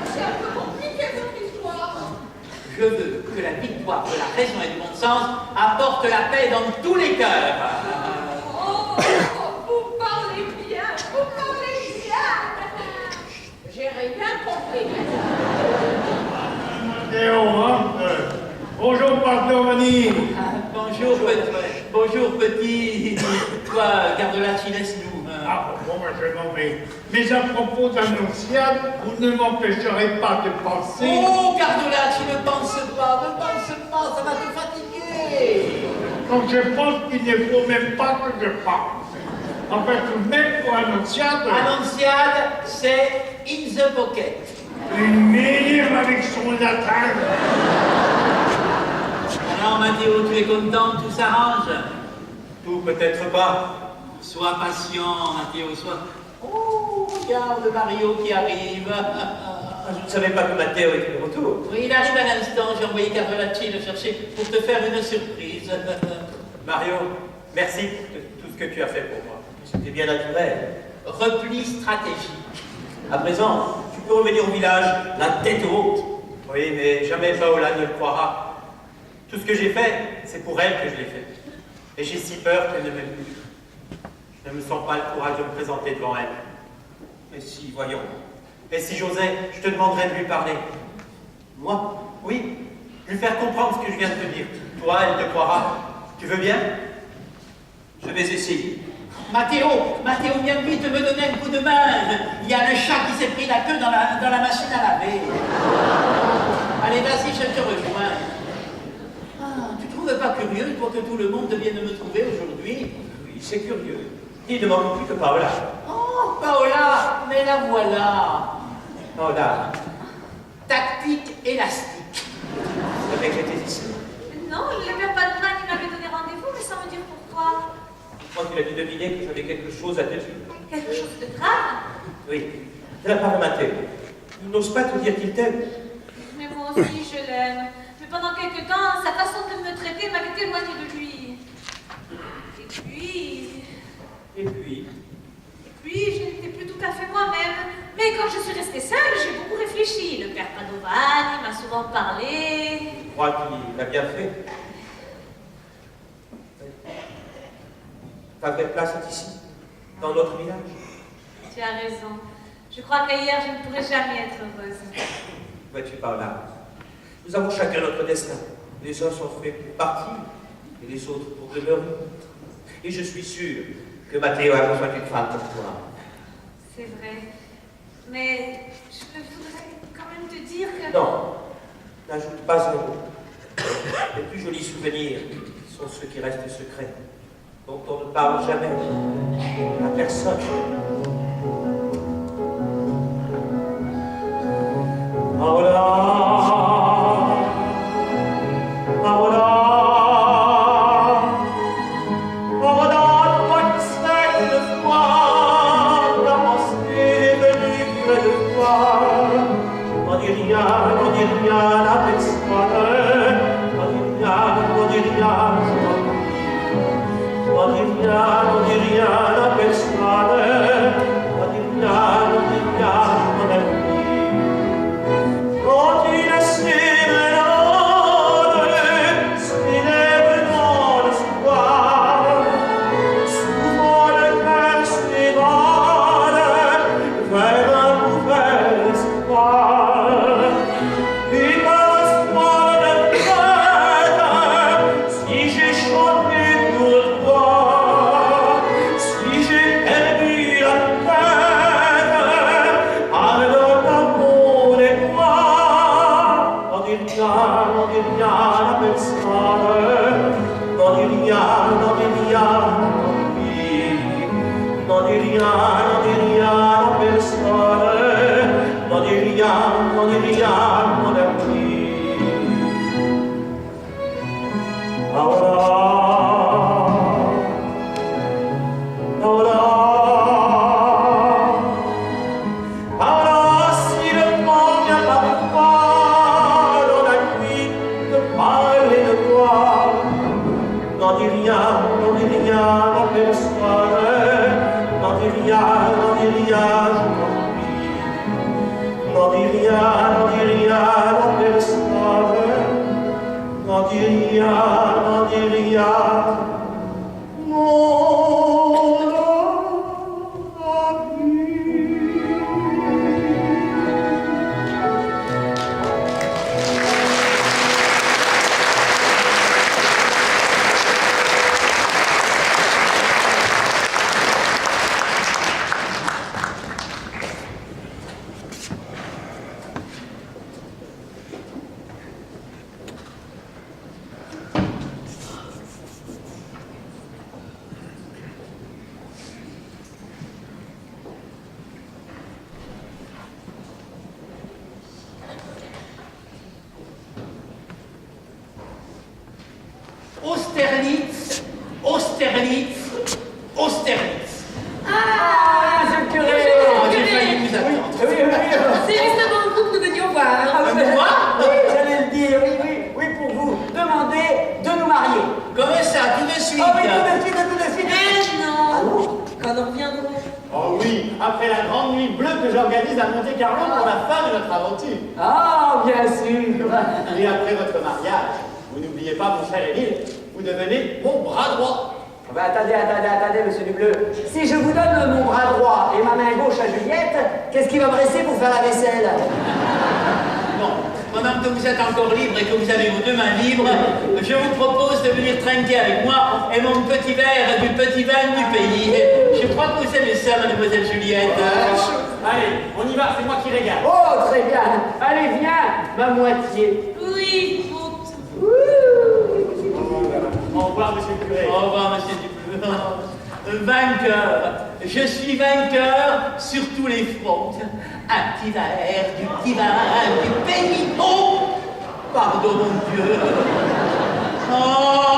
J: C'est un peu compliqué votre histoire.
D: Je veux que la victoire de la raison et du bon sens apporte la paix dans tous les cœurs.
J: Oh, vous parlez bien, vous parlez bien. J'ai rien compris.
A: Théo, hein? Bonjour, Pardovani.
D: Bonjour petit. Toi, Cardolacci, laisse-nous.
A: Ah, bon, moi je m'en vais. Mais à propos d'Annonciade, vous ne m'empêcherez pas de penser.
D: Oh, Cardolacci, ne pense pas, ça va te fatiguer.
A: Donc je pense qu'il ne faut même pas que je parte. En fait, tout de même pour Annonciade.
D: Annonciade, c'est in the pocket.
A: Une m'énerve avec son latin.
D: Alors, Matteo, tu es content, tout s'arrange?
B: Tout peut-être pas.
D: Sois patient, Matteo, sois... Oh, regarde Mario qui arrive.
B: Je ne savais pas que Matteo était de retour.
D: Oui, il arrive à l'instant, j'ai envoyé Cardolacci le chercher pour te faire une surprise.
B: Mario, merci de tout ce que tu as fait pour moi. C'était bien naturel.
D: Repli stratégique.
B: À présent, tu peux revenir au village, la tête haute. Oui, mais jamais Paola ne le croira. Tout ce que j'ai fait, c'est pour elle que je l'ai fait. Et j'ai si peur qu'elle ne m'aime plus. Je ne me sens pas le courage de me présenter devant elle. Et si, voyons. Et si j'osais, je te demanderais de lui parler. Moi? Oui. Lui faire comprendre ce que je viens de te dire. Toi, elle te croira. Tu veux bien? Je vais essayer.
D: Matteo, viens vite me donner un coup de main. Il y a le chat qui s'est pris la queue dans la machine à laver. Allez, vas-y, je te rejoins. Ah, tu trouves pas curieux, toi, que tout le monde vienne me trouver aujourd'hui?
B: Oui, c'est curieux. Il ne manque plus que Paola.
D: Oh, Paola, mais la voilà.
B: Paola,
D: Tactique élastique.
B: c'est vrai que j'étais ici.
C: Non, le père Padman, il m'avait donné rendez-vous, mais sans me dire pourquoi.
B: Je crois qu'il a dû deviner que j'avais quelque chose à te dire.
C: Quelque chose de grave.
B: Oui, de la part de Matteo. Il n'ose pas te dire qu'il t'aime.
C: Mais moi aussi, je l'aime. Mais pendant quelque temps, sa façon de me traiter m'avait éloignée de lui.
B: Et puis,
C: Puis, je n'étais plus tout à fait moi-même. Mais quand je suis restée seule, j'ai beaucoup réfléchi. Le père Padovani m'a souvent parlé.
B: je crois qu'il a bien fait. Ta vraie place est ici, dans notre village.
C: Tu as raison. Je crois qu'ailleurs, je ne pourrais jamais être heureuse.
B: Vois-tu par là? Nous avons chacun notre destin. Les uns sont faits pour partir et les autres pour demeurer. Et je suis sûr que Mathéo a besoin d'une femme comme toi.
C: C'est vrai. Mais je voudrais quand même te dire que...
B: Non, n'ajoute pas un mot. Les plus jolis souvenirs sont ceux qui restent secrets, dont on ne parle jamais à personne.
D: Austerlitz, Austerlitz, Austerlitz.
G: Ah, monsieur le curé!
D: J'ai failli vous attendre.
C: C'est justement vous que nous venions voir.
G: Ah,
D: Moi
G: oui, j'allais le dire, oui, pour vous demander de nous marier.
D: Comment ça, tout de suite?
G: Ah oui, tout de suite.
C: Mais non,
G: Ah non?
C: quand nous reviendrons.
I: Oh oui, après la grande nuit bleue que j'organise à Monte-Carlo pour la fin de notre aventure.
G: Ah, bien sûr.
I: Et après votre mariage, vous n'oubliez pas, mon cher Émile, vous devenez mon bras droit.
G: Ah ben, attendez, monsieur Dubleu. Si je vous donne mon bras droit et ma main gauche à Juliette, qu'est-ce qui va me rester pour faire la vaisselle?
D: Non, pendant que vous êtes encore libre et que vous avez vos deux mains libres, je vous propose de venir trinquer avec moi et mon petit verre du petit vin du pays. Je crois que vous aimez ça, mademoiselle Juliette.
I: Allez, on y va, c'est moi qui régale.
G: Oh, très bien. Allez, viens, ma moitié.
C: Oui, pour tout.
I: Au revoir, monsieur le curé.
D: Au revoir, monsieur Dubleu. Vainqueur. Je suis vainqueur sur tous les fronts. Un petit verre du petit vin du pays. Oh, pardon, mon Dieu. Oh,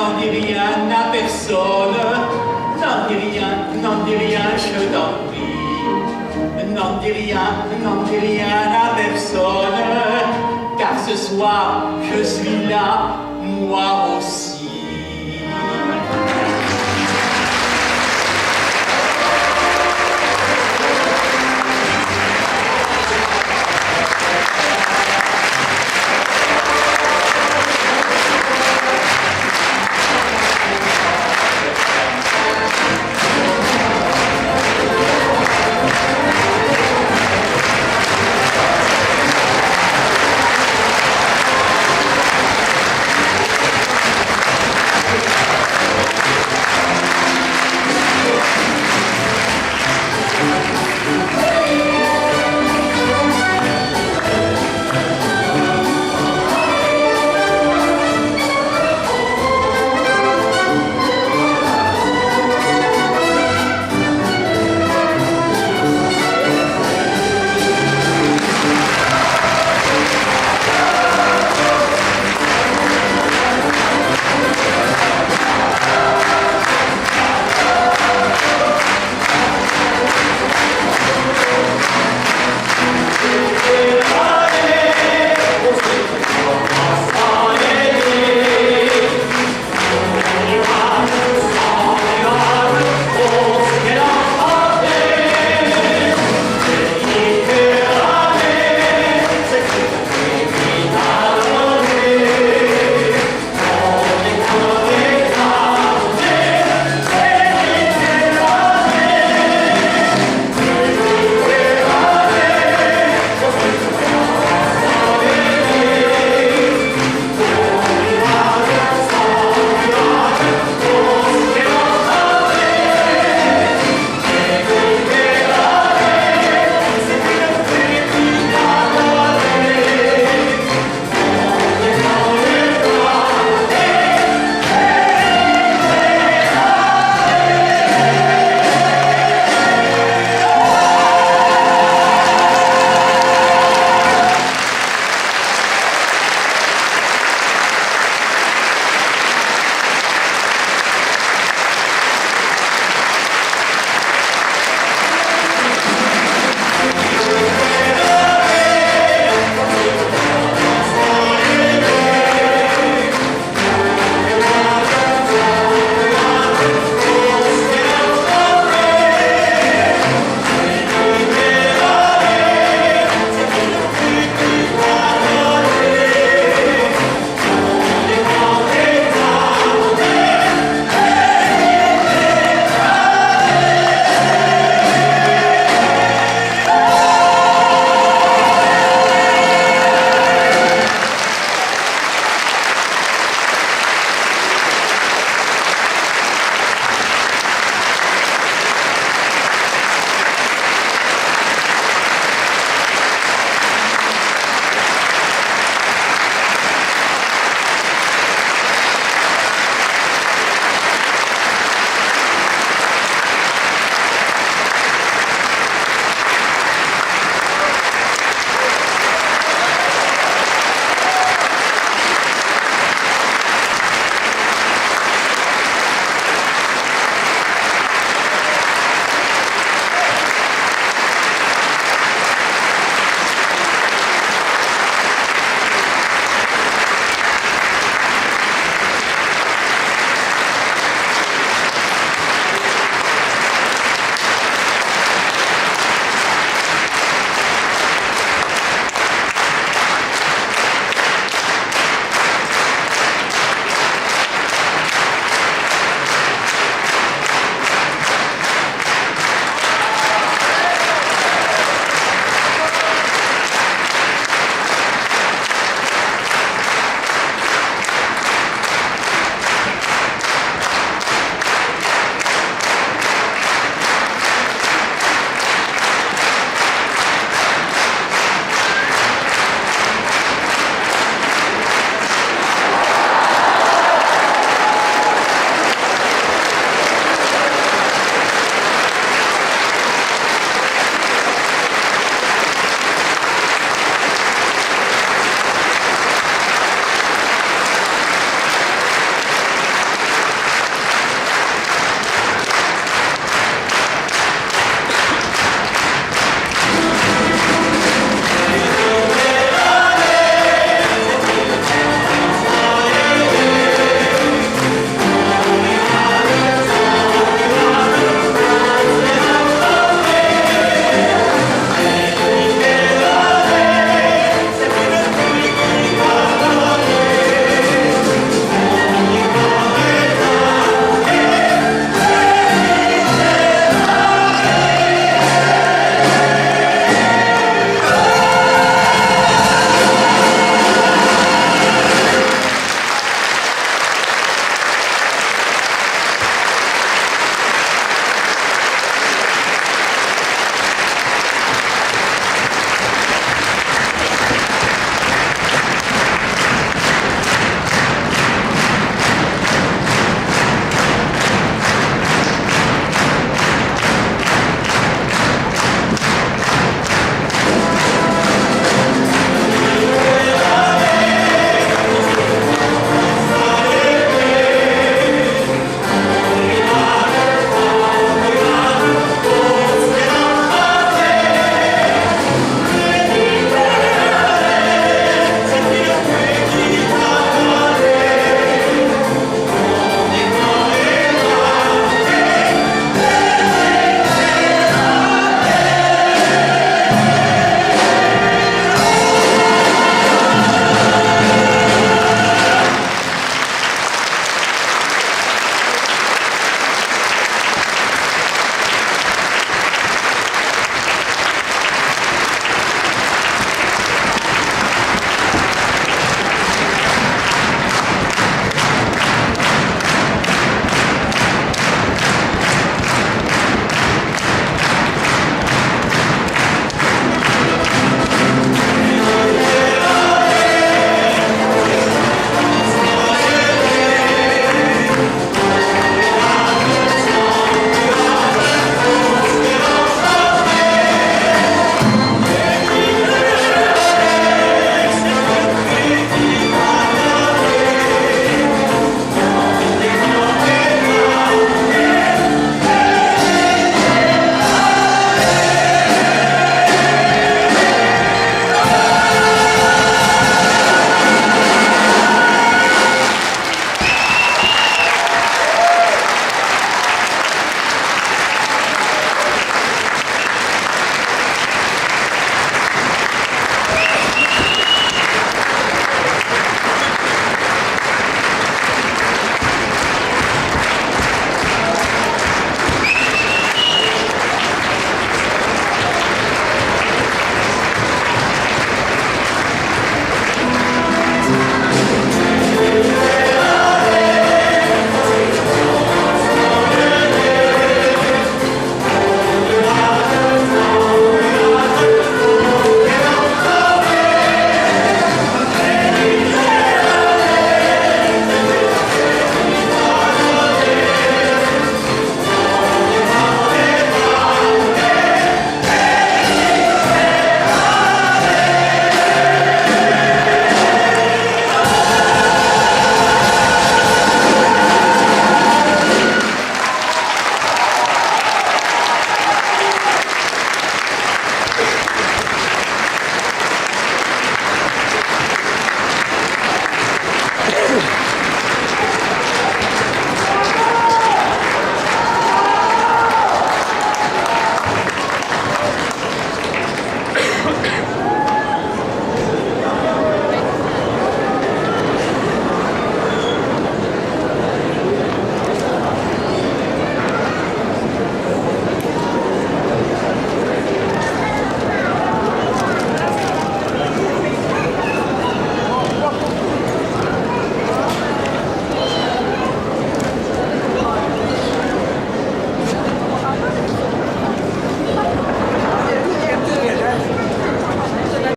D: n'en dis rien à personne. N'en dis rien, je t'en prie. N'en dis rien à personne. Car ce soir, je suis là, moi aussi.